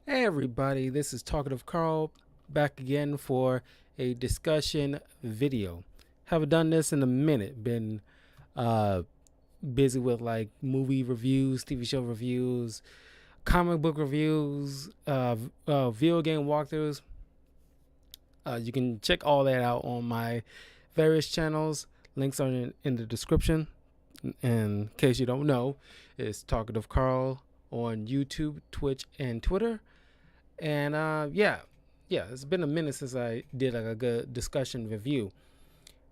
Hey everybody, this is Talkative Carl back again for a discussion video. Haven't done this in a minute. Been uh busy with like movie reviews, TV show reviews, comic book reviews, video game walkthroughs. You can check all that out on my various channels. Links are in the description. In case you don't know, it's Talkative Carl on YouTube, Twitch, and Twitter. And yeah, it's been a minute since I did like a good discussion review.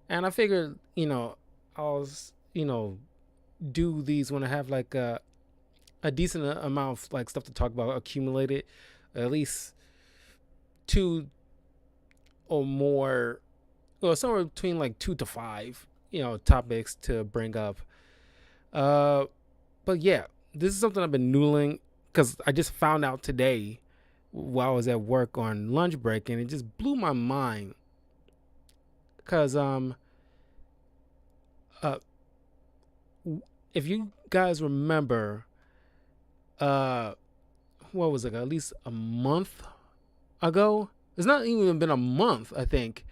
And I figured, I'll do these when I have like a decent amount of like stuff to talk about accumulated, at least two or more, well, somewhere between like 2 to 5, topics to bring up. Uh, but yeah, this is something I've been noodling because I just found out today while I was at work on lunch break, and it just blew my mind. Cause uh, if you guys remember, uh, what was it? At least a month ago. It's not even been a month, I think,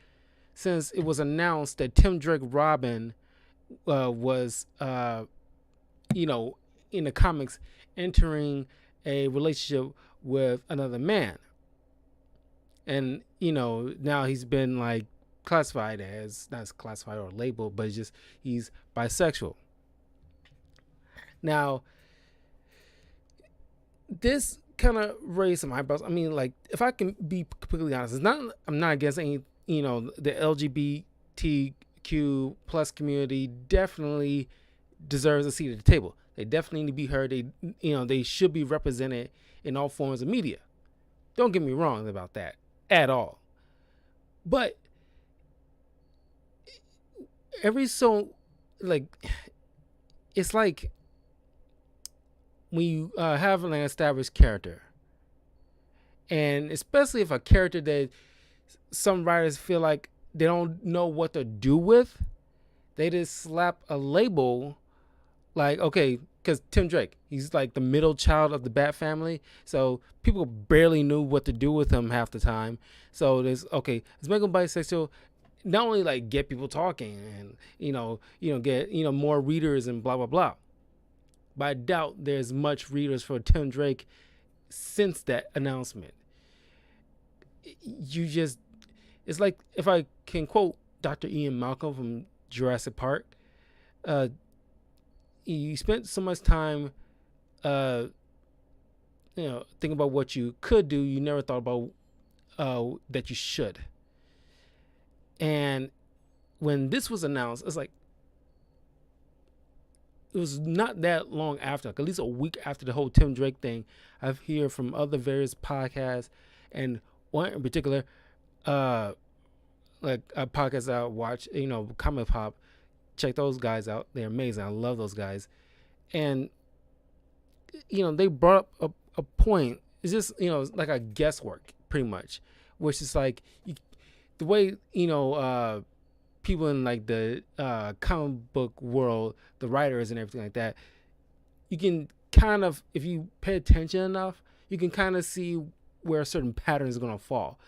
since it was announced that Tim Drake Robin was, you know, in the comics, entering a relationship with another man. And now he's been like classified as, not classified or labeled, but it's just he's bisexual. Now this kind of raised some eyebrows. I mean, like, if I can be completely honest, it's not, I'm not against any, the LGBTQ plus community definitely deserves a seat at the table. They definitely need to be heard. They should be represented in all forms of media. Don't get me wrong about that at all. But every so, like, it's like when you have an established character, and especially if a character that some writers feel like they don't know what to do with, they just slap a label like, okay, because Tim Drake, he's like the middle child of the Bat family, so people barely knew what to do with him half the time. So there's, okay, let's make him bisexual. Not only like get people talking and get more readers and blah blah blah. But I doubt there's much readers for Tim Drake since that announcement. You just, it's like, if I can quote Dr. Ian Malcolm from Jurassic Park, uh, you spent so much time, uh, thinking about what you could do. You never thought about that you should. And when this was announced, it's like, it was not that long after, like at least a week after the whole Tim Drake thing. I've heard from other various podcasts, and one in particular, like a podcast I watch, Comic Pop. Check those guys out; they're amazing. I love those guys, and they brought up a point. It's just like a guesswork, pretty much, which is like the way people in like the comic book world, the writers and everything like that, you can kind of, if you pay attention enough, you can kind of see where a certain pattern is going to fall.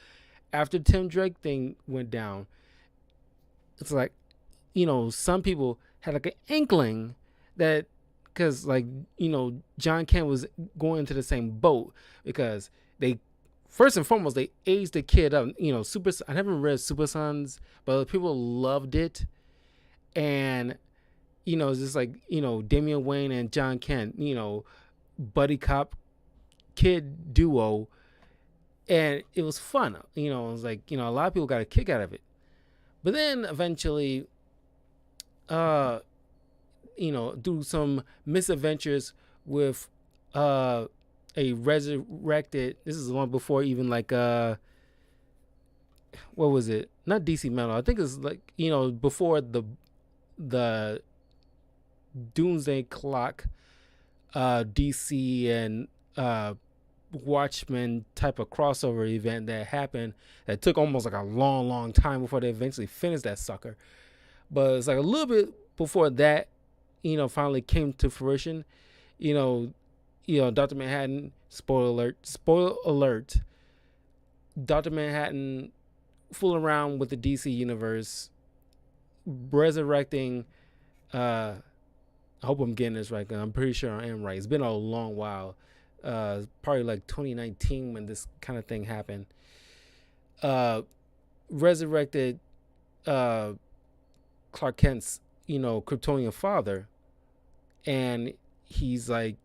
After Tim Drake thing went down, it's like, some people had like an inkling that, because like, John Kent was going into the same boat, because they, first and foremost, they aged the kid up. Super. I haven't read Super Sons, but people loved it, and it's just like Damian Wayne and John Kent, buddy cop kid duo, and it was fun. It was like a lot of people got a kick out of it, but then eventually, uh, do some misadventures with a resurrected. This is the one before even like what was it? Not DC Metal. I think it's like before the Doomsday Clock, DC and Watchmen type of crossover event that happened, that took almost like a long time before they eventually finished that sucker. But it's like a little bit before that, finally came to fruition. You know, Dr. Manhattan, spoiler alert, Dr. Manhattan fooling around with the DC universe, resurrecting. I hope I'm getting this right. I'm pretty sure I am right. It's been a long while. Probably like 2019 when this kind of thing happened. Resurrected Clark Kent's, Kryptonian father, and he's like,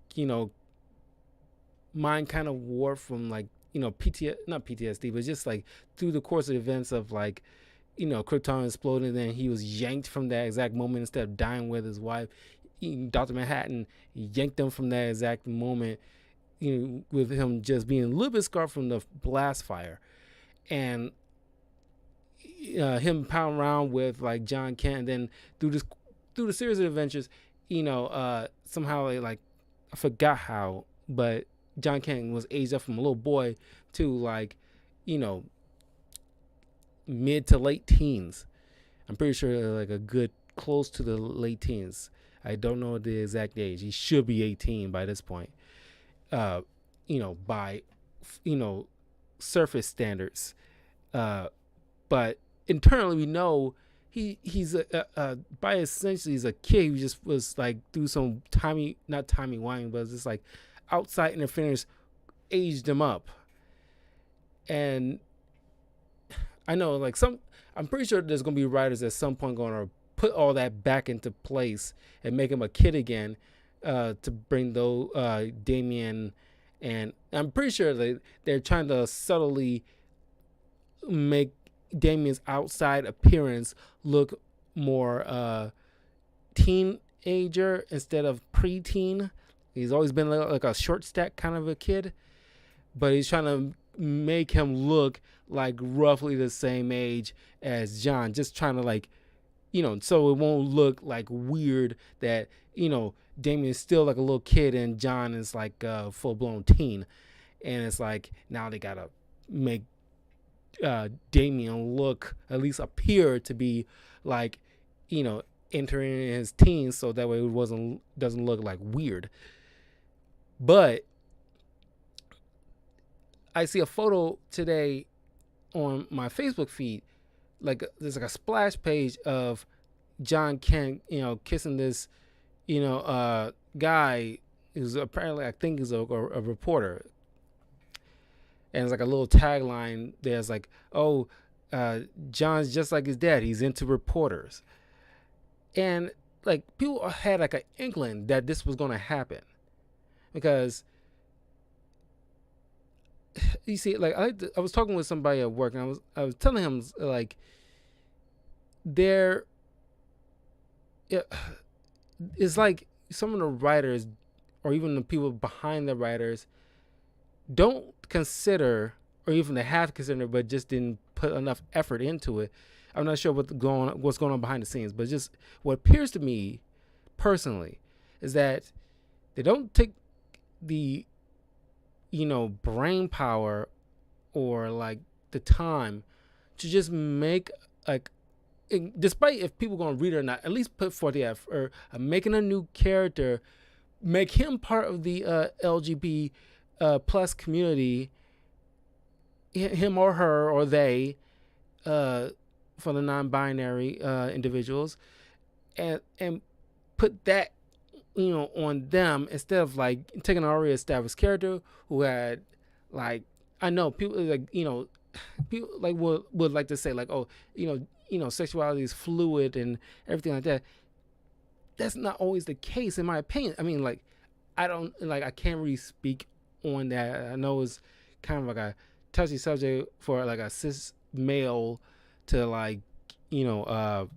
mind kind of warped from like, not PTSD, but just like through the course of events of like, Krypton exploded, and then he was yanked from that exact moment instead of dying with his wife. Dr. Manhattan yanked him from that exact moment, with him just being a little bit scarred from the blast fire, and him pounding around with like John Kent, and then through the series of adventures, somehow like I forgot how, but John Kent was aged up from a little boy to like, mid to late teens. I'm pretty sure like a good close to the late teens. I don't know the exact age. He should be 18 by this point. By surface standards. But internally we know he's by essentially he's a kid who just was like through some not timey wimey, but just like outside interference aged him up. And I know like I'm pretty sure there's gonna be writers at some point going to put all that back into place and make him a kid again, to bring Damian, and I'm pretty sure they're trying to subtly make Damian's outside appearance look more teenager instead of preteen. He's always been like a short stack kind of a kid, but he's trying to make him look like roughly the same age as John, just trying to like, so it won't look like weird that, Damien is still like a little kid and John is like a full-blown teen. And it's like now they gotta make Damien look, at least appear to be like, entering his teens, so that way it doesn't look like weird. But I see a photo today on my Facebook feed, like there's like a splash page of John Kent, kissing this, guy who's apparently, I think, is a reporter. And it's like a little tagline there's like, oh, John's just like his dad, he's into reporters. And like people had like an inkling that this was going to happen, because you see, like I was talking with somebody at work, and I was telling him like it's like some of the writers, or even the people behind the writers, don't consider, or even they have considered, but just didn't put enough effort into it. I'm not sure what's going on behind the scenes, but just what appears to me personally is that they don't take the brain power or like the time to just make like, despite if people gonna read it or not, at least put forth the effort of making a new character, make him part of the LGBT plus community, him or her or they, for the non-binary individuals, and put that on them, instead of like taking an already established character who had like, I know people like people like would like to say like, oh, sexuality is fluid and everything like that. That's not always the case, in my opinion. I mean, like, I can't really speak on that. I know it's kind of like a touchy subject for like a cis male to like, talk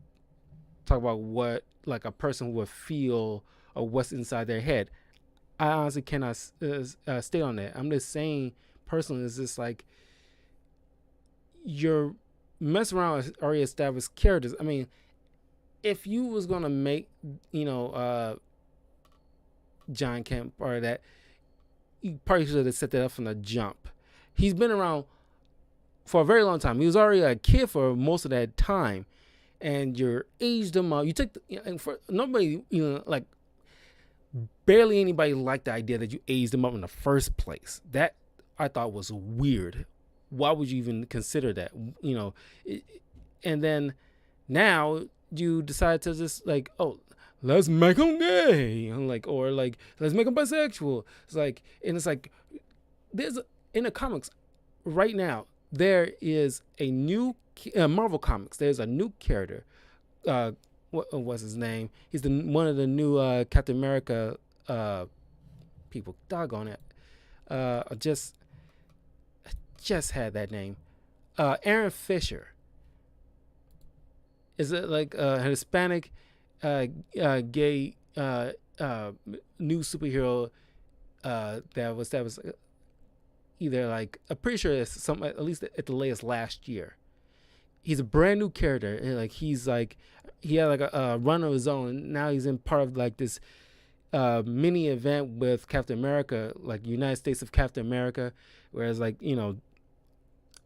about what like a person would feel or what's inside their head. I honestly cannot stay on that. I'm just saying personally, it's just like you're messing around with already established characters. I mean, if you was gonna make John Kent part of that, you probably should have set that up from the jump. He's been around for a very long time. He was already a kid for most of that time, and you're aged him up. You took and for nobody, like Barely anybody liked the idea that you aged him up in the first place. That I thought was weird. Why would you even consider that? You know, and then now you decide to just like, oh, let's make him gay, and like, or like, let's make him bisexual. It's like, and it's like, there's in the comics right now there is a new Marvel comics. There's a new character. What was his name? He's one of the new Captain America people. Doggone it. I just had that name. Aaron Fisher. Is it like a Hispanic gay new superhero that was either like, I'm pretty sure it's some, at least at the latest last year. He's a brand new character, and like he's like, he had like a run of his own. Now he's in part of like this mini event with Captain America, like United States of Captain America, whereas like, you know,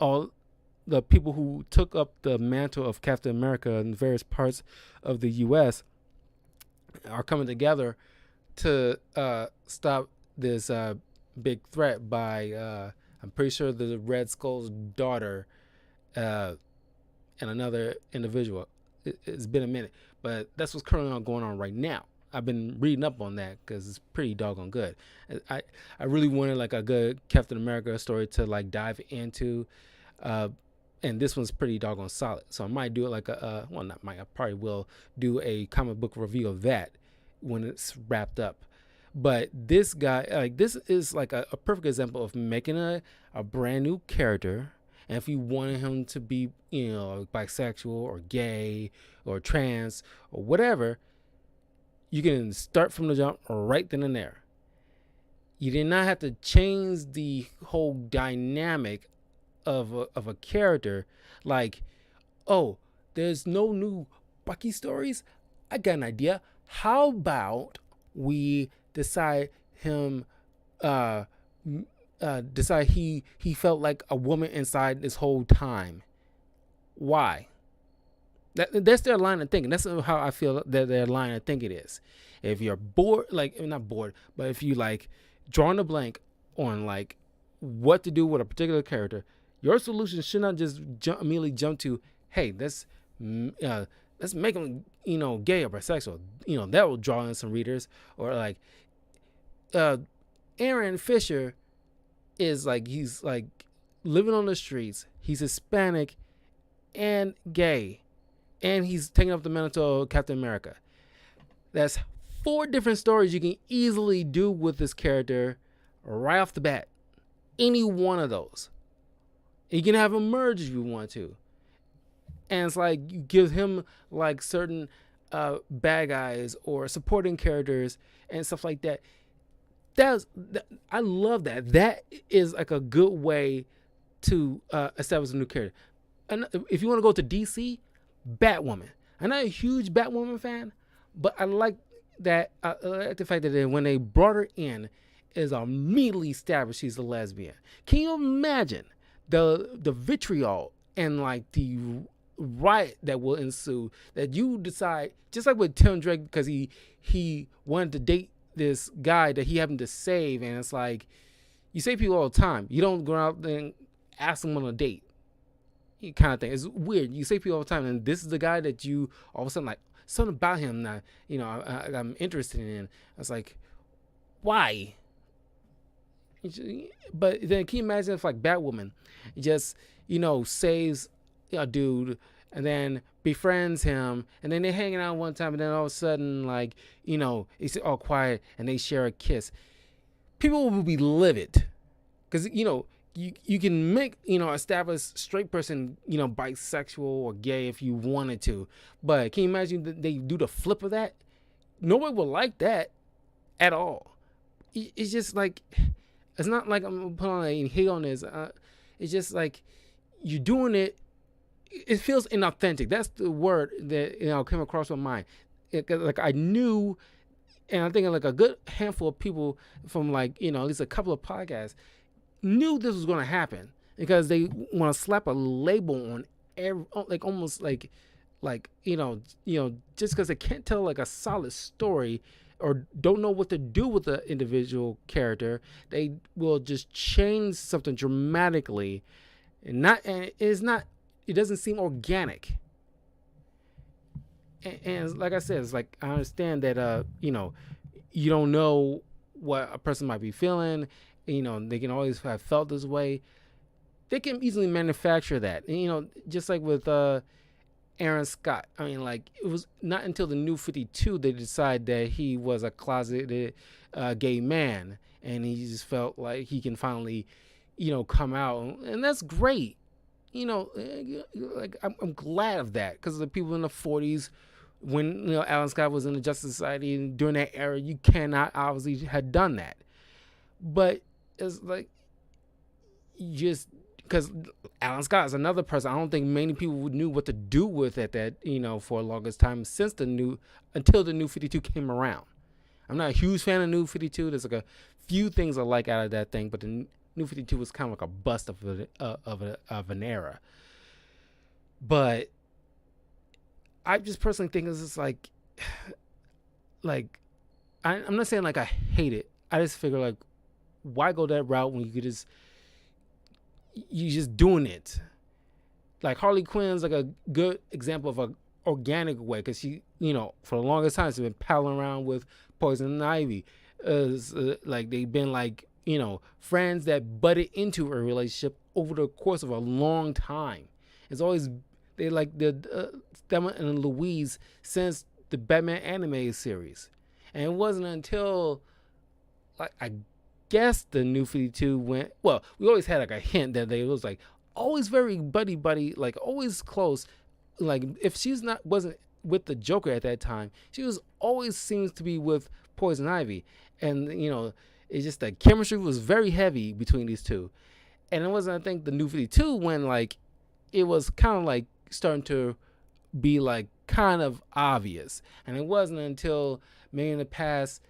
all the people who took up the mantle of Captain America in various parts of the U.S. are coming together to stop this big threat by, I'm pretty sure, the Red Skull's daughter and another individual. It's been a minute, but that's what's currently going on right now. I've been reading up on that because it's pretty doggone good. I really wanted like a good Captain America story to like dive into, and this one's pretty doggone solid. So I might do it like well, not might, I probably will do a comic book review of that when it's wrapped up. But this guy, like, this is like a perfect example of making a brand new character. And if you wanted him to be, you know, bisexual or gay or trans or whatever, you can start from the jump right then and there. You did not have to change the whole dynamic of a character. Like, oh, there's no new Bucky stories? I got an idea. How about we decide him decide he felt like a woman inside this whole time? Why? That's their line of thinking. That's how I feel that their line of thinking is. If you're bored, like, not bored, but if you like drawing a blank on like what to do with a particular character, your solution should not just immediately jump to, hey, let's make him, you know, gay or bisexual. You know, that will draw in some readers. Or like Aaron Fisher is like, he's like living on the streets. He's Hispanic and gay, and he's taking up the mantle of Captain America. That's 4 different stories you can easily do with this character right off the bat. Any one of those. You can have him merge if you want to. And it's like, you give him like certain bad guys or supporting characters and stuff like that. I love that. That is like a good way to establish a new character. And if you want to go to DC, Batwoman. I'm not a huge Batwoman fan, but I like that. I like the fact that when they brought her in, is immediately established she's a lesbian. Can you imagine the vitriol and like the riot that will ensue? That you decide, just like with Tim Drake, because he wanted to date this guy that he happened to save, and it's like, you save people all the time. You don't go out there and ask them on a date, kind of thing. It's weird. You save people all the time, and this is the guy that you all of a sudden like, something about him that, you know, I'm interested in. I was like, why? But then can you imagine if like Batwoman just, you know, saves a dude and then befriends him, and then they're hanging out one time, and then all of a sudden, like, you know, it's all quiet and they share a kiss. People will be livid because, you know, you can make, you know, establish straight person, you know, bisexual or gay if you wanted to, but can you imagine that they do the flip of that? Nobody will like that at all. It's just like, it's not like I'm putting on a hate on this. It's just like, you're doing it. It feels inauthentic. That's the word that, you know, came across my mind. Like I knew, and I think like a good handful of people from like, you know, at least a couple of podcasts knew this was going to happen, because they want to slap a label on every, like almost like, you know, just because they can't tell like a solid story or don't know what to do with the individual character, they will just change something dramatically, and it's not. It doesn't seem organic. And like I said, it's like I understand that you don't know what a person might be feeling. They can always have felt this way. They can easily manufacture that. And, just like with Aaron Scott. I mean, like, it was not until the New 52 they decided that he was a closeted gay man, and he just felt like he can finally, come out, and that's great. Like I'm glad of that, because the people in the 40s, when Alan Scott was in the Justice Society, and during that era, you cannot obviously have done that. But it's like, just because Alan Scott is another person I don't think many people knew what to do with at that, for the longest time until the New 52 came around. I'm not a huge fan of New 52. There's like a few things I like out of that thing, but the New 52 was kind of like a bust of an era. But I just personally think it's just like I'm not saying like I hate it. I just figure, like, why go that route when you just doing it? Like, Harley Quinn's like a good example of an organic way, because she, for the longest time, she's been palling around with Poison Ivy. Like, they've been like, friends that butted into a relationship over the course of a long time. It's always, they like the Thelma and Louise since the Batman animated series. And it wasn't until, like, I guess the New 52 went, well, we always had like a hint that they was like always very buddy, like always close. Like, if wasn't with the Joker at that time, she was always seems to be with Poison Ivy. And, it's just that chemistry was very heavy between these two. And it wasn't, I think, the New 52 when, like, it was kind of like starting to be like kind of obvious. And it wasn't until maybe in the past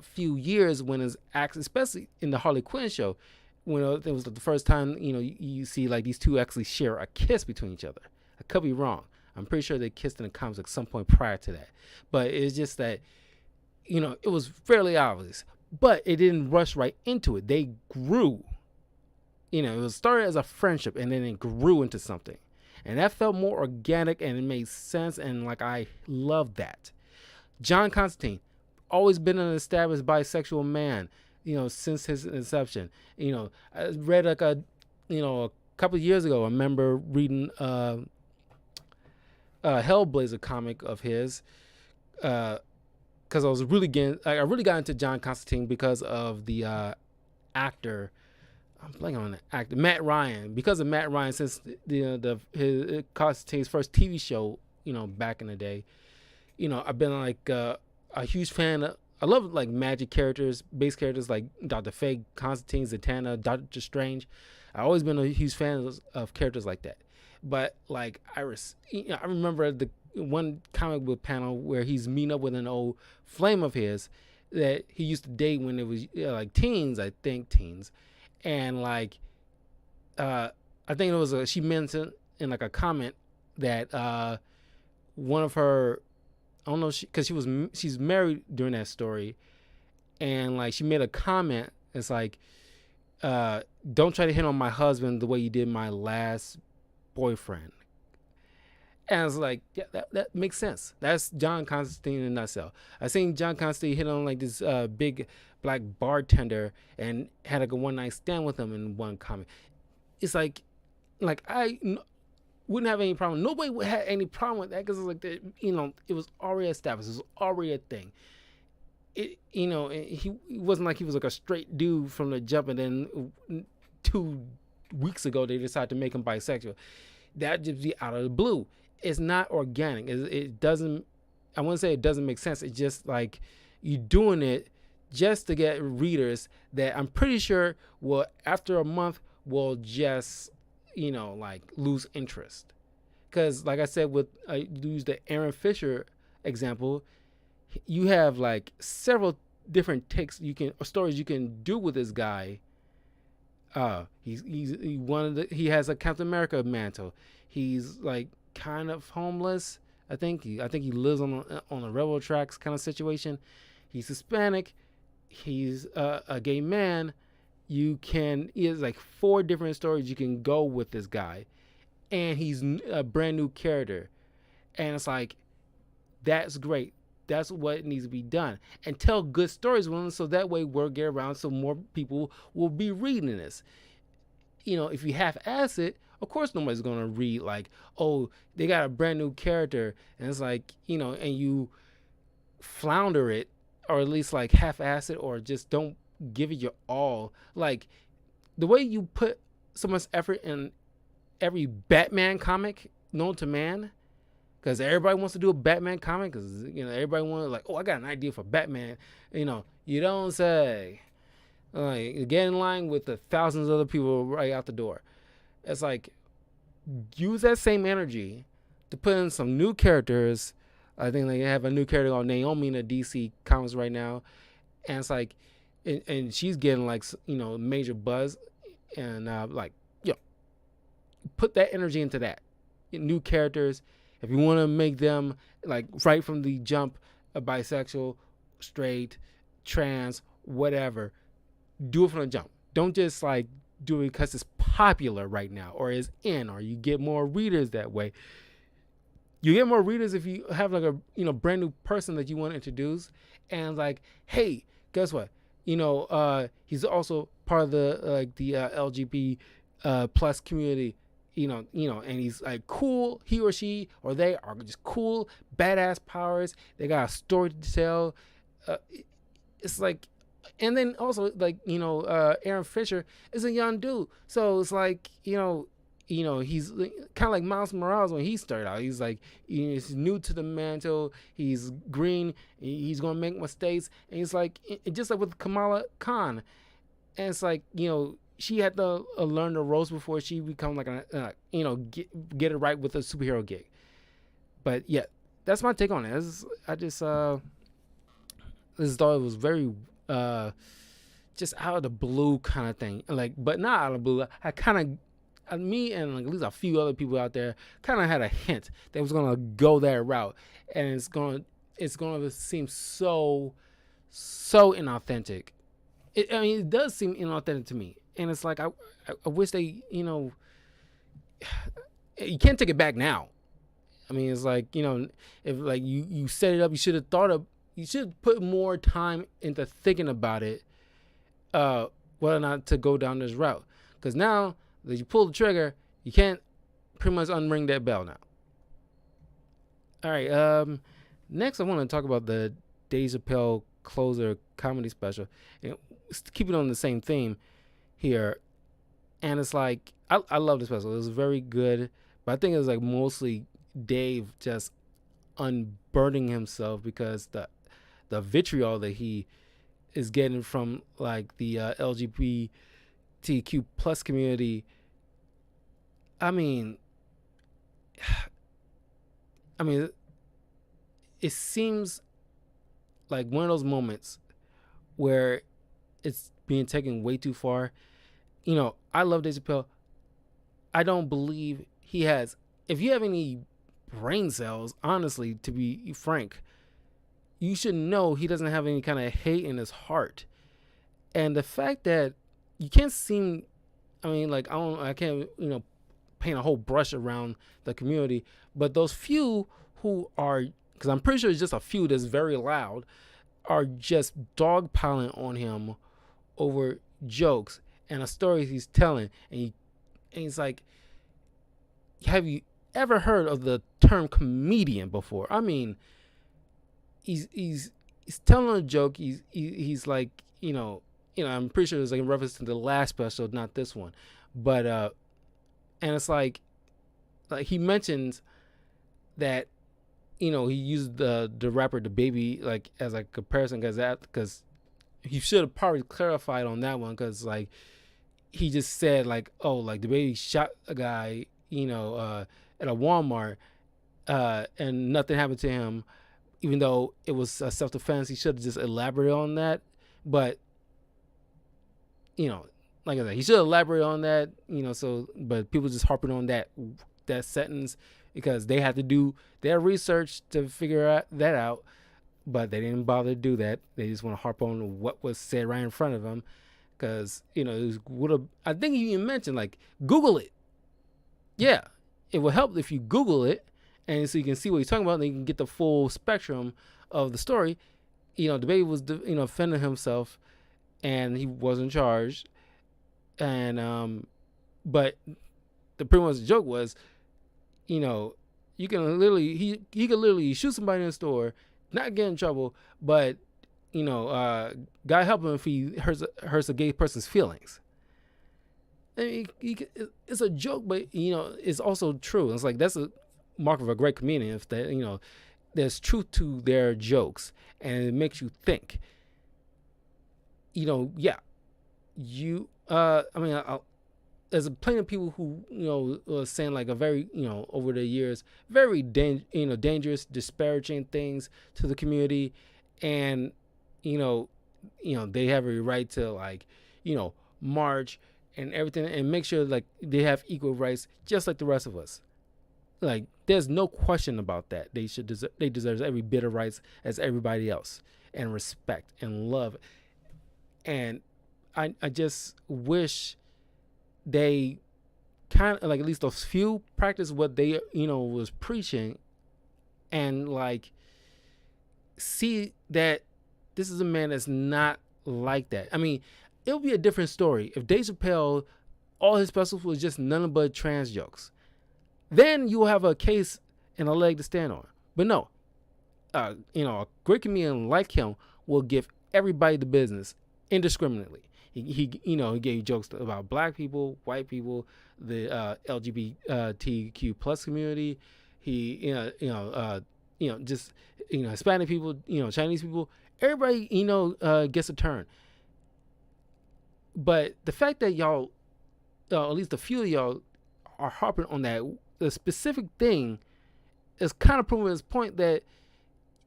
few years when it's actually, especially in the Harley Quinn show, when it was the first time, you see like these two actually share a kiss between each other. I could be wrong. I'm pretty sure they kissed in the comics at some point prior to that. But it's just that, it was fairly obvious. But it didn't rush right into it. They grew. It was started as a friendship, and then it grew into something. And that felt more organic, and it made sense, and like I loved that. John Constantine, always been an established bisexual man, since his inception. I read like a couple of years ago, I remember reading a Hellblazer comic of his, because I really got into John Constantine because of the actor. I'm blanking on the actor, Matt Ryan. Because of Matt Ryan, since his Constantine's first TV show, back in the day, I've been like a huge fan of. I love like magic characters, base characters like Dr. Fate, Constantine, Zatanna, Doctor Strange. I've always been a huge fan of characters like that. But like I remember the one comic book panel where he's meeting up with an old flame of his that he used to date when it was like teens, and like I think it was she mentioned in like a comment that one of her, I don't know, because she's married during that story, and like she made a comment. It's like, don't try to hit on my husband the way you did my last boyfriend. And I was like, yeah, that makes sense. That's John Constantine in a nutshell. I seen John Constantine hit on like this big black bartender and had like a one night stand with him in one comic. It's like I wouldn't have any problem. Nobody had any problem with that, because it's like it was already established. It was already a thing. He wasn't like he was like a straight dude from the jump, and then 2 weeks ago they decided to make him bisexual. That just be out of the blue. It's not organic. It doesn't. I wouldn't say it doesn't make sense. It's just like you doing it just to get readers that I'm pretty sure will, after a month, will just like lose interest. Because like I said, with I use the Aaron Fisher example, you have like several different takes stories you can do with this guy. He has a Captain America mantle. He's like kind of homeless. I think he lives on the railroad tracks kind of situation. He's Hispanic. He's a gay man. He has like four different stories you can go with this guy, and he's a brand new character, and it's like that's great. That's what needs to be done, and tell good stories with him, so that way word get around, so more people will be reading this. If you half-ass it, of course nobody's gonna read like, oh, they got a brand new character, and it's like, and you flounder it, or at least like half-ass it, or just don't give it your all. Like the way you put so much effort in every Batman comic known to man, because everybody wants to do a Batman comic, because everybody wants, like, oh, I got an idea for Batman. You don't say. Like, get in line with the thousands of other people right out the door. It's like, use that same energy to put in some new characters. I think they have a new character called Naomi in the DC comics right now, and it's like, and she's getting like major buzz, and like, put that energy into that. New characters. If you want to make them like right from the jump, a bisexual, straight, trans, whatever, do it from the jump. Don't just like do it because it's popular right now or is in, or you get more readers that way. You get more readers if you have like a brand new person that you want to introduce, and like, hey, guess what? He's also part of the LGBT plus community. And he's like cool. He or she or they are just cool, badass powers. They got a story to tell. It's like, and then also like Aaron Fisher is a young dude, so it's like he's kind of like Miles Morales when he started out. He's like he's new to the mantle. He's green. He's gonna make mistakes, and he's like just like with Kamala Khan, and it's like she had to learn the ropes before she become like get it right with a superhero gig. But yeah, that's my take on it. I just thought it was very just out of the blue kind of thing. Like, but not out of the blue. I kind of, me and like at least a few other people out there kind of had a hint that it was gonna go that route, and it's gonna seem so inauthentic. It does seem inauthentic to me. And it's like I wish they you can't take it back now. It's like if like you set it up, you should put more time into thinking about it, whether or not to go down this route. Because now that you pull the trigger, you can't pretty much unring that bell now. All right. Next, I want to talk about the Dave Chappelle closer comedy special, and keep it on the same theme here. And it's like I love this special. It was very good, but I think it was like mostly Dave just unburdening himself because the vitriol that he is getting from like the LGBTQ plus community. It seems like one of those moments where it's being taken way too far. I love Dave Chappelle. I don't believe he has. If you have any brain cells, honestly, to be frank, you should know he doesn't have any kind of hate in his heart. And the fact that you can't seem, I can't, paint a whole brush around the community, but those few who are, because I'm pretty sure it's just a few that's very loud, are just dogpiling on him over jokes and a story he's telling. And he's like, have you ever heard of the term comedian before? He's telling a joke. He's like, I'm pretty sure it's like in reference to the last special, not this one. But and it's like he mentions that he used the rapper the baby like as a comparison because he should have probably clarified on that one, because like he just said like, oh, like the baby shot a guy at a Walmart and nothing happened to him, even though it was a self-defense. He should have just elaborated on that. But like I said, he should elaborate on that, but people just harping on that sentence because they had to do their research to figure that out, but they didn't bother to do that. They just want to harp on what was said right in front of them, because it would have. I think you even mentioned like Google it. Yeah, it will help if you Google it, and so you can see what he's talking about, and you can get the full spectrum of the story. The baby was offending himself, and he wasn't charged, and but the pretty much joke was, you can literally he could literally shoot somebody in the store, not get in trouble, but God help him if he hurts a gay person's feelings. I mean, it's a joke, but it's also true. It's like that's a mark of a great comedian, if that there's truth to their jokes, and it makes you think. Yeah, I mean, there's plenty of people who was saying like a very over the years very dangerous, disparaging things to the community, and they have a right to like march and everything, and make sure like they have equal rights just like the rest of us. Like there's no question about that. They deserve every bit of rights as everybody else, and respect and love. And I just wish they kind of like at least those few practice what they was preaching, and like see that this is a man that's not like that. I mean, it would be a different story if Dave Chappelle, all his specials was just none but trans jokes. Then you will have a case and a leg to stand on. But no, a great comedian like him will give everybody the business indiscriminately. He gave jokes about black people, white people, the LGBTQ plus community. He just Hispanic people, Chinese people. Everybody gets a turn. But the fact that y'all, at least a few of y'all, are harping on that the specific thing is kind of proving his point that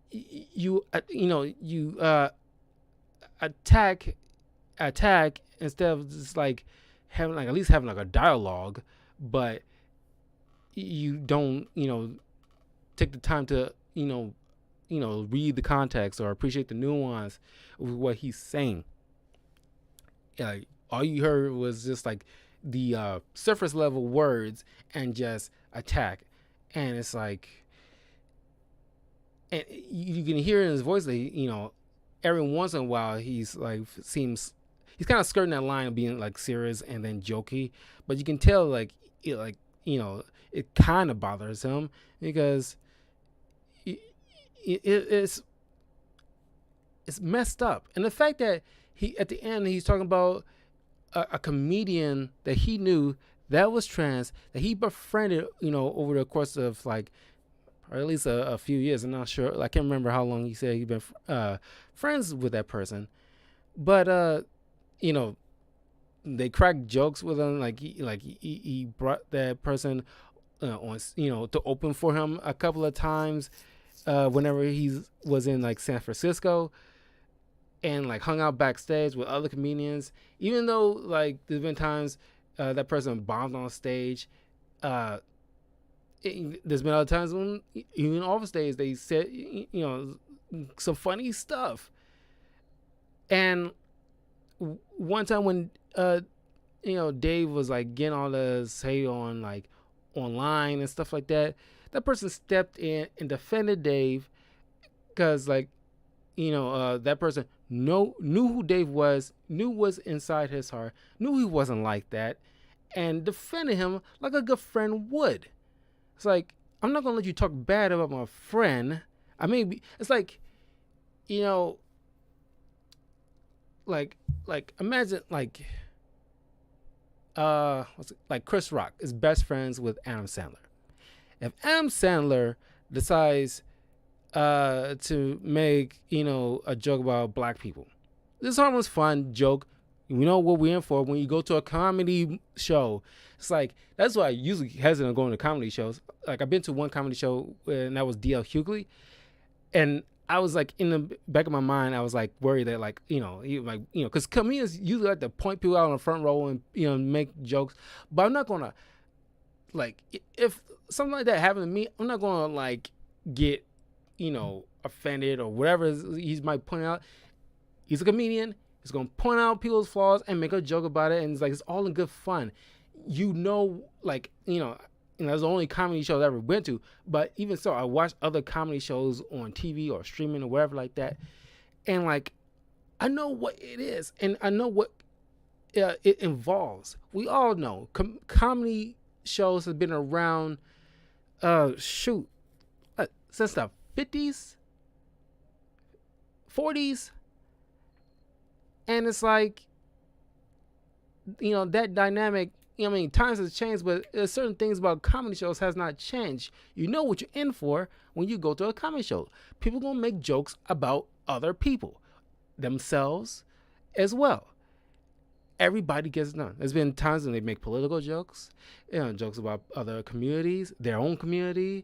you attack instead of just like having like at least having like a dialogue, but you don't take the time to read the context or appreciate the nuance of what he's saying. All you heard was just like the surface level words and just attack, and it's like, and you can hear in his voice that every once in a while he's like he's kind of skirting that line of being like serious and then jokey, but you can tell like it kind of bothers him because it's messed up. And the fact that he at the end he's talking about a comedian that he knew that was trans, that he befriended over the course of like, or at least a few years. I'm not sure. I can't remember how long he said he'd been friends with that person. But they cracked jokes with him. Like he brought that person on to open for him a couple of times whenever he was in like San Francisco, and like hung out backstage with other comedians. Even though like there's been times that person bombed on stage. There's been other times when even off stage they said some funny stuff. And one time when Dave was like getting all this hate on like online and stuff like that, that person stepped in and defended Dave because like that person knew who Dave was, knew what's inside his heart, knew he wasn't like that, and defended him like a good friend would. It's like, I'm not gonna let you talk bad about my friend. I mean, it's like, like imagine like like Chris Rock is best friends with Adam Sandler. If Adam Sandler decides to make a joke about black people, this is almost fun joke. You know what we're in for when you go to a comedy show. It's like, that's why I usually hesitate on going to comedy shows. Like, I've been to one comedy show and that was D.L. Hughley, and I was like, in the back of my mind, I was like worried that like, because comedians usually like to point people out on the front row and make jokes, but I'm not gonna like if something like that happened to me, I'm not gonna like get offended or whatever he might point out. He's a comedian. He's gonna point out people's flaws and make a joke about it, and it's all in good fun. Like that's the only comedy show I ever went to. But even so, I watched other comedy shows on TV or streaming or wherever like that, and like I know what it is, and I know what it involves. We all know comedy shows have been around. Shoot, since the 50s, 40s, and it's like that dynamic. I mean, times has changed, but there's certain things about comedy shows has not changed. You know what you're in for when you go to a comedy show. People gonna make jokes about other people, themselves, as well. Everybody gets done. There's been times when they make political jokes, jokes about other communities, their own community,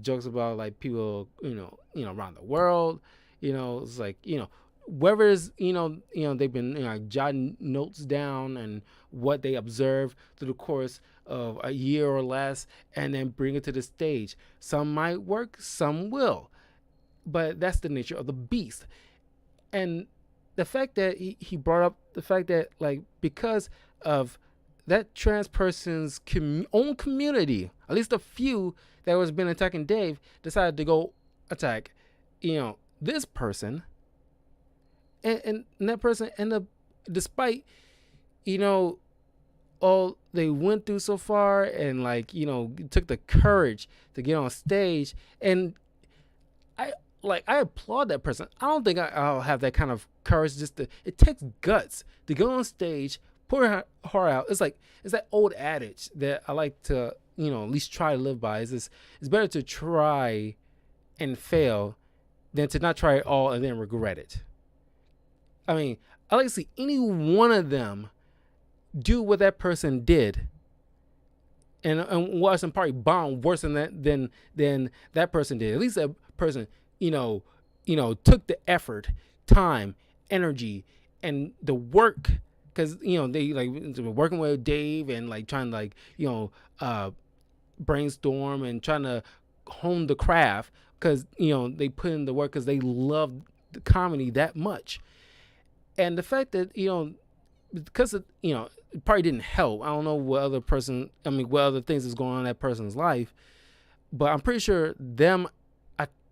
jokes about like people, around the world. It's like whoever is, they've been jotting notes down and what they observe through the course of a year or less, and then bring it to the stage. Some might work, some will, but that's the nature of the beast. And the fact that he brought up the fact that like because of that trans person's own community, at least a few that was been attacking Dave, decided to go attack, this person, and that person ended up, despite all they went through so far, and like took the courage to get on stage, and I applaud that person. I don't think I'll have that kind of courage. It takes guts to go on stage, put her heart out. It's that old adage that I like to, at least try to live by. It's better to try and fail than to not try it all and then regret it. I mean, I like to see any one of them do what that person did, and watch them probably bomb worse than that person did. At least that person took the effort, time, energy, and the work, because they like working with Dave and like trying to like brainstorm and trying to hone the craft, because they put in the work because they love the comedy that much. And the fact that because it probably didn't help. I don't know what other things is going on in that person's life, but I'm pretty sure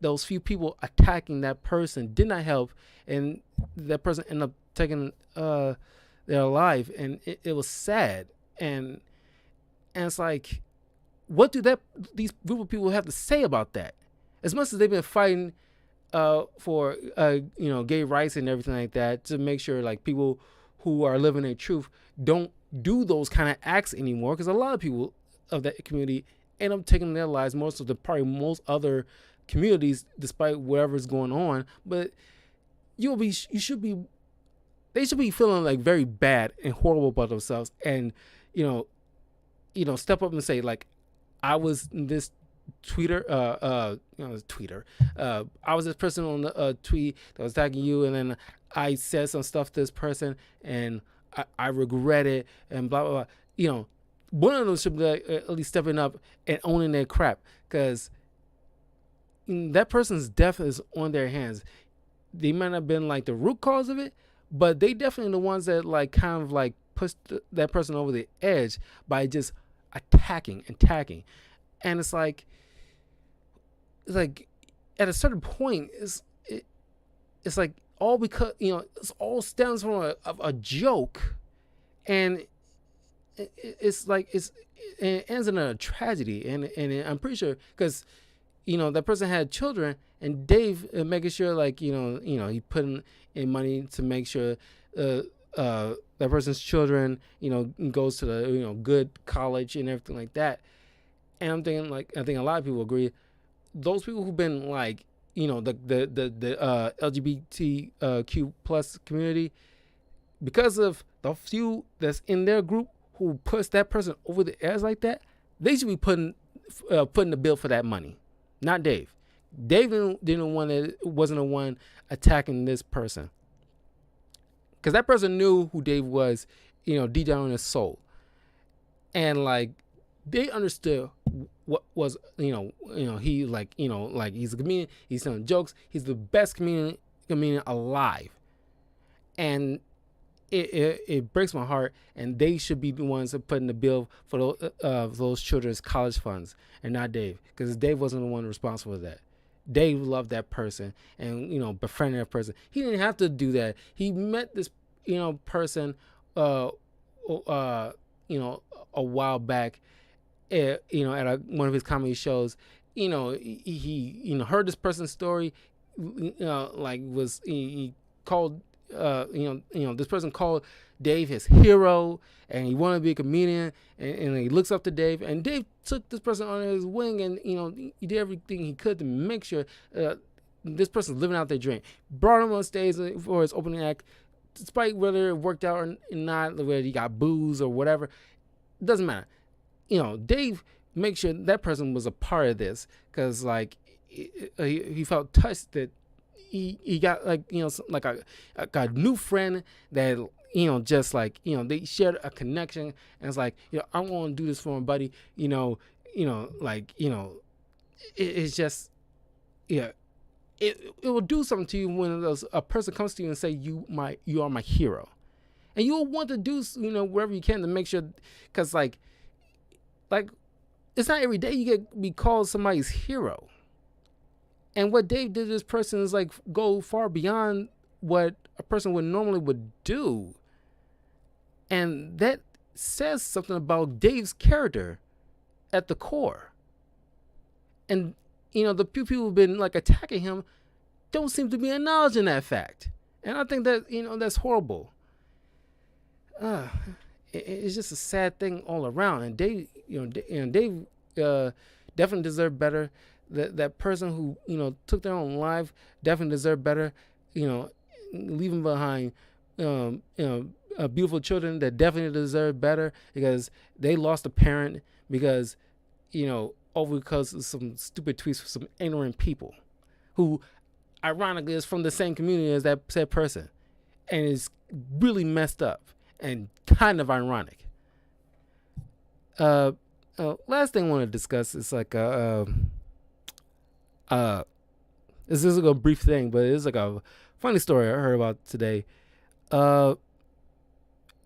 those few people attacking that person did not help, and that person ended up taking their life, and it was sad. And it's like, what do these group of people have to say about that? As much as they've been fighting for gay rights and everything like that, to make sure like people who are living their truth don't do those kind of acts anymore, because a lot of people of that community end up taking their lives, most other communities, despite whatever's going on. But they should be feeling like very bad and horrible about themselves, and step up and say like, I was this tweeter, I was this person on the tweet that was attacking you, and then I said some stuff to this person, and I regret it, and blah blah blah. One of them should be like, at least stepping up and owning their crap, because that person's death is on their hands. They might not have been like the root cause of it, but they definitely the ones that like kind of like pushed that person over the edge by just attacking. And it's like at a certain point, it's like all because it's all stems from a joke, and it ends in a tragedy, and I'm pretty sure because that person had children, and Dave making sure like he put in money to make sure that person's children goes to the good college and everything like that. And I'm thinking, like, I think a lot of people agree, those people who've been like the LGBTQ plus community, because of the few that's in their group who puts that person over the edge like that, they should be putting the bill for that money, not Dave. Dave wasn't the one attacking this person, because that person knew who Dave was, deep down in his soul, and like they understood what was, he like, like he's a comedian, he's telling jokes, he's the best comedian alive. And it breaks my heart, and they should be the ones that put in the bill for those children's college funds, and not Dave, because Dave wasn't the one responsible for that. Dave loved that person, and befriended that person. He didn't have to do that. He met this person a while back, at one of his comedy shows. He heard this person's story, he called this person called Dave his hero, and he wanted to be a comedian, and he looks up to Dave, and Dave took this person under his wing, and he did everything he could to make sure this person's living out their dream. Brought him on stage for his opening act, despite whether it worked out or not, whether he got booze or whatever. It doesn't matter. Dave make sure that person was a part of this, because he felt touched that he got a new friend that just they shared a connection, and it's like, I want to do this for my buddy. It's just, it will do something to you when a person comes to you and say you are my hero, and you'll want to do wherever you can to make sure, because like it's not every day you be called somebody's hero. And what Dave did to this person is go far beyond what a person would do. And that says something about Dave's character at the core. And, the few people who've been attacking him don't seem to be acknowledging that fact. And I think that, that's horrible. It's just a sad thing all around. And Dave, Dave definitely deserved better. That person who took their own life definitely deserved better. Leaving behind beautiful children that definitely deserve better, because they lost a parent because because of some stupid tweets from some ignorant people who ironically is from the same community as that said person, and is really messed up and kind of ironic. Last thing I want to discuss is this is a brief thing, but it's a funny story I heard about today.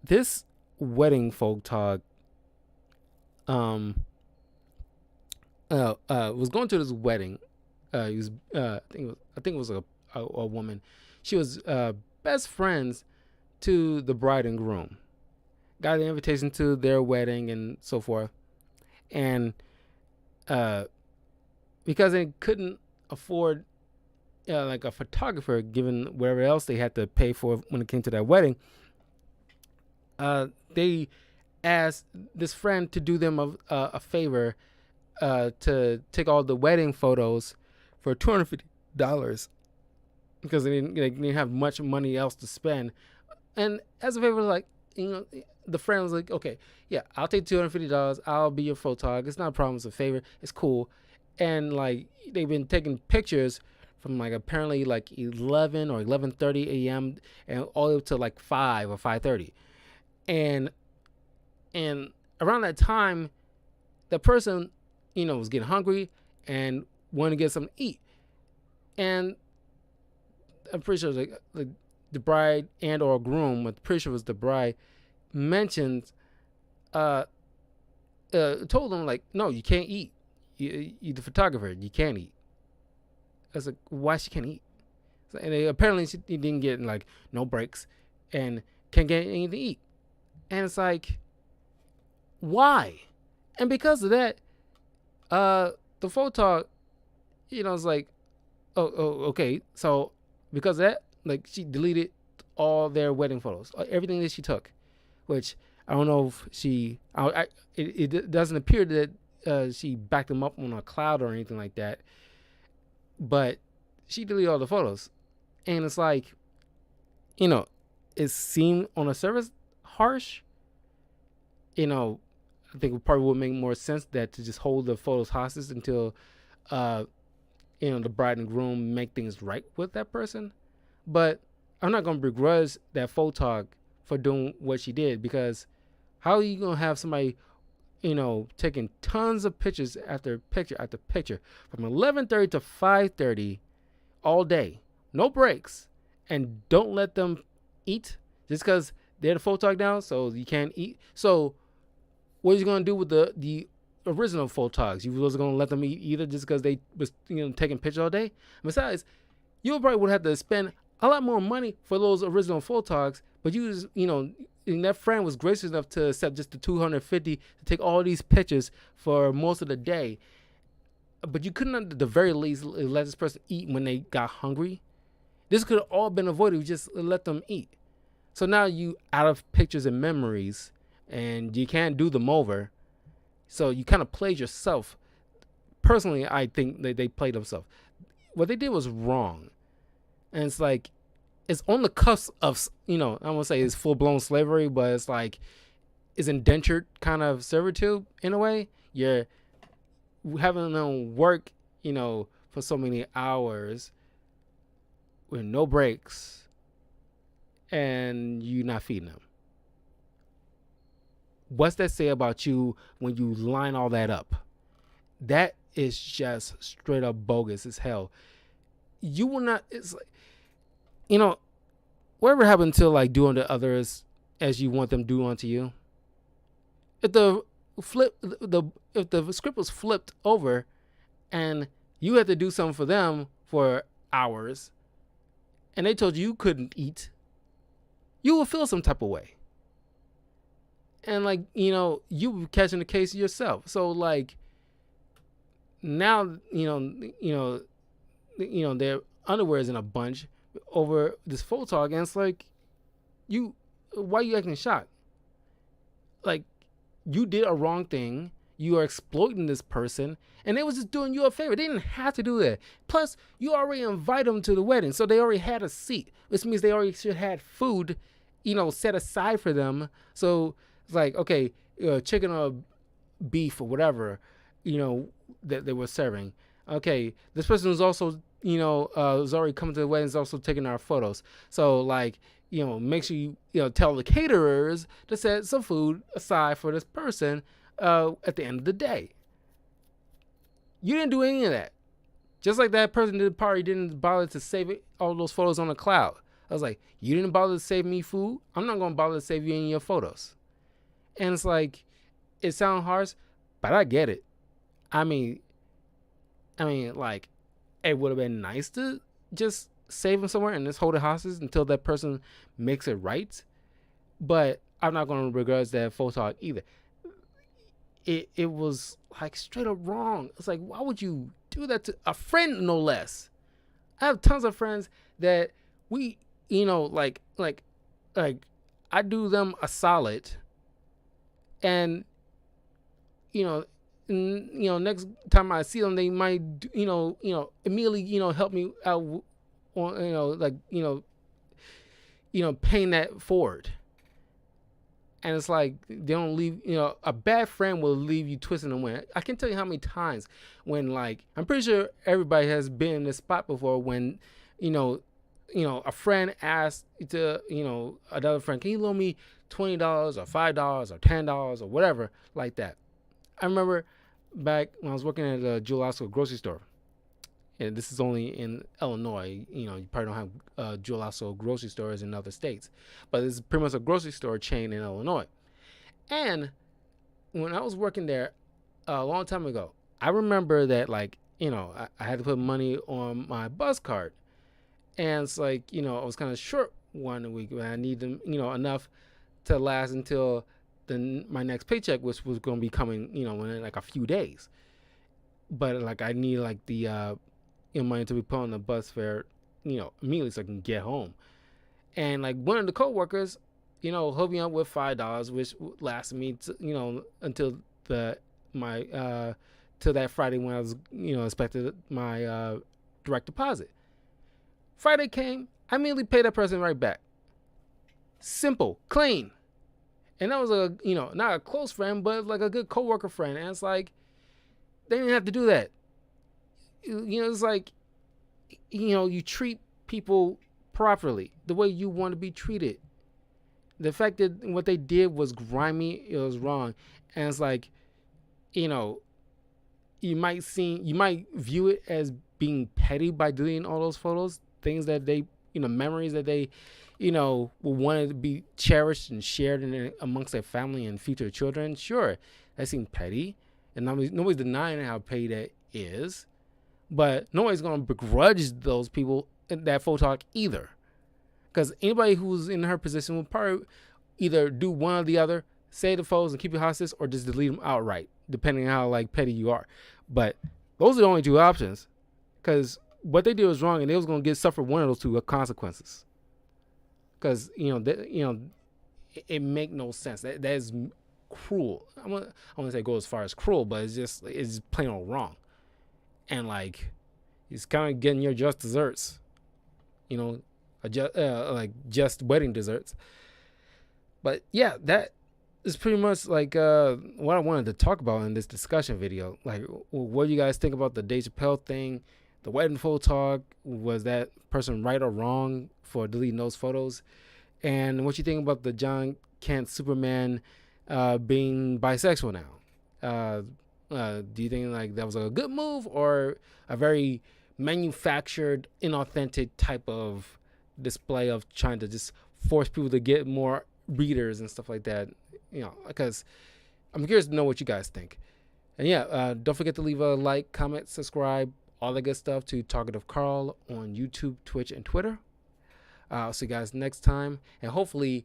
This wedding Photog was going to this wedding. He was I think it was a woman. She was best friends to the bride and groom. Got the invitation to their wedding and so forth, and because they couldn't afford a photographer, given whatever else they had to pay for when it came to that wedding, they asked this friend to do them a favor, to take all the wedding photos for $250, because they didn't have much money else to spend. And as a favor, the friend was like, okay, yeah, I'll take $250. I'll be your photog. It's not a problem. It's a favor. It's cool. And they've been taking pictures from apparently 11 or 11:30 a.m. and all the way up to 5 or 5:30. And around that time, the person, was getting hungry and wanted to get something to eat. And I'm pretty sure it was the bride and or groom, but pretty sure it was the bride, mentioned, told them no, you can't eat. You the photographer, you can't eat. I was like, why she can't eat? So, and apparently she didn't get no breaks and can't get anything to eat. And it's why? And because of that, the photog, it's oh, okay. So because of that, she deleted all their wedding photos, everything that she took, which I don't know if it doesn't appear that she backed them up on a cloud or anything like that, but she deleted all the photos. And it's it seemed on the surface harsh. I think it probably would make more sense that to just hold the photos hostage until the bride and groom make things right with that person. But I'm not going to begrudge that photog for doing what she did, because how are you going to have somebody taking tons of pictures after picture after picture from 11:30 to 5:30 all day, no breaks, and don't let them eat just because they're the photog now, so you can't eat. So what are you gonna do with the original photogs? You was gonna let them eat either just because they was taking pictures all day? Besides, you probably would have to spend a lot more money for those original photogs, but you just and that friend was gracious enough to accept just the 250 to take all these pictures for most of the day. But you couldn't, at the very least, let this person eat when they got hungry. This could have all been avoided. You just let them eat. So now you out of pictures and memories, and you can't do them over. So you kind of played yourself. Personally, I think they played themselves. What they did was wrong. And it's like, it's on the cusp of, I won't say it's full-blown slavery, but it's like, it's indentured kind of servitude in a way. You're having them work, for so many hours with no breaks, and you not feeding them. What's that say about you when you line all that up? That is just straight up bogus as hell. You will not, it's like, whatever happened to like doing to others as you want them to do unto you? If the script was flipped over and you had to do something for them for hours and they told you couldn't eat, you will feel some type of way. And like, you were catching the case yourself. So like now, their underwear is in a bunch over this photog, and it's like, why are you acting shocked? Like, you did a wrong thing. You are exploiting this person, and they was just doing you a favor. They didn't have to do that. Plus, you already invited them to the wedding, so they already had a seat, which means they already should have had food, set aside for them. So it's like, okay, chicken or beef or whatever, that they were serving. Okay, this person was also, was already coming to the wedding, is also taking our photos. So like, make sure you, tell the caterers to set some food aside for this person at the end of the day. You didn't do any of that. Just like that person did the party didn't bother to save all those photos on the cloud. I was like, you didn't bother to save me food. I'm not going to bother to save you any of your photos. And it's like, it sounds harsh, but I get it. I mean, like, it would have been nice to just save them somewhere and just hold it hostage until that person makes it right. But I'm not going to begrudge that photog either. It was like straight up wrong. It's like, why would you do that to a friend, no less? I have tons of friends that we, like I do them a solid, and next time I see them, they might, immediately, help me out on, paying that forward. And it's like, they don't leave, a bad friend will leave you twisting and winning. I can tell you how many times when, like, I'm pretty sure everybody has been in this spot before when, a friend asked to, another friend, can you loan me $20 or $5 or $10 or whatever like that. I remember back when I was working at a Jewel Osco grocery store, and this is only in Illinois. You probably don't have Jewel Osco grocery stores in other states, but it's pretty much a grocery store chain in Illinois. And when I was working there a long time ago, I remember that, like, I had to put money on my bus card, and it's like, I was kind of short one week, but I need them, enough to last until my next paycheck, which was going to be coming, in like a few days. But like, I need like the money to be put on the bus fare, immediately so I can get home. And like, one of the coworkers, hooked me up with $5, which lasted me, until till that Friday when I was, expected my direct deposit. Friday came, I immediately paid that person right back. Simple, clean. And that was not a close friend, but like a good coworker friend. And it's like, they didn't have to do that. It's like, you treat people properly, the way you want to be treated. The fact that what they did was grimy, it was wrong. And it's like, you know, you might view it as being petty by deleting all those photos, things that they, memories that they, will want to be cherished and shared amongst their family and future children. Sure, that seems petty, and nobody's denying how petty that is, but nobody's gonna begrudge those people that Photog either, because anybody who's in her position will probably either do one or the other, save the photos and keep it hostage, or just delete them outright, depending on how like petty you are. But those are the only two options, because what they did was wrong, and they was gonna suffer one of those two consequences. Because it make no sense. That is cruel. I want to say go as far as cruel, but it's plain old wrong. And like, it's kind of getting your just desserts, like just wedding desserts. But yeah, that is pretty much like what I wanted to talk about in this discussion video. Like, what do you guys think about the Dave Chappelle thing, the wedding Photog? Was that person right or wrong for deleting those photos? And what you think about the John Kent Superman being bisexual now? Do you think like that was a good move or a very manufactured, inauthentic type of display of trying to just force people to get more readers and stuff like that? Because I'm curious to know what you guys think. And yeah, don't forget to leave a like, comment, subscribe, all that good stuff to Talkative Carl on YouTube, Twitch, and Twitter. I'll see you guys next time, and hopefully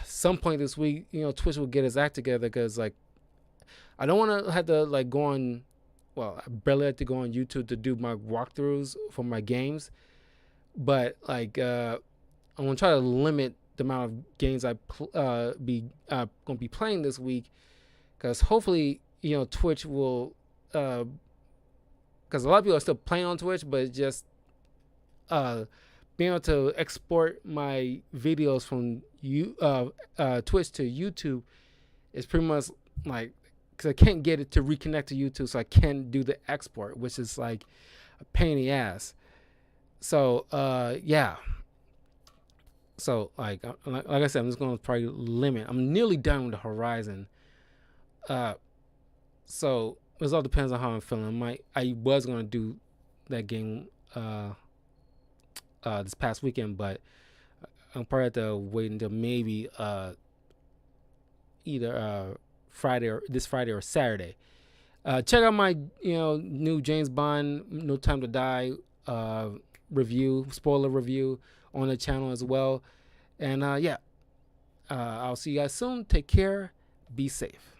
some point this week, Twitch will get his act together, because like I don't want to have to like go on. Well, I barely have to go on YouTube to do my walkthroughs for my games, but like I'm gonna try to limit the amount of games I gonna be playing this week, because hopefully Twitch will, because a lot of people are still playing on Twitch, but just being able to export my videos from Twitch to YouTube is pretty much like, because I can't get it to reconnect to YouTube, so I can't do the export, which is like a pain in the ass. So yeah. So like I said, I'm just gonna probably limit. I'm nearly done with the Horizon. So it all depends on how I'm feeling. I was gonna do that game this past weekend, but I'm probably have to wait until maybe either this Friday or Saturday. Check out my new James Bond No Time to Die spoiler review on the channel as well. And yeah, I'll see you guys soon. Take care. Be safe.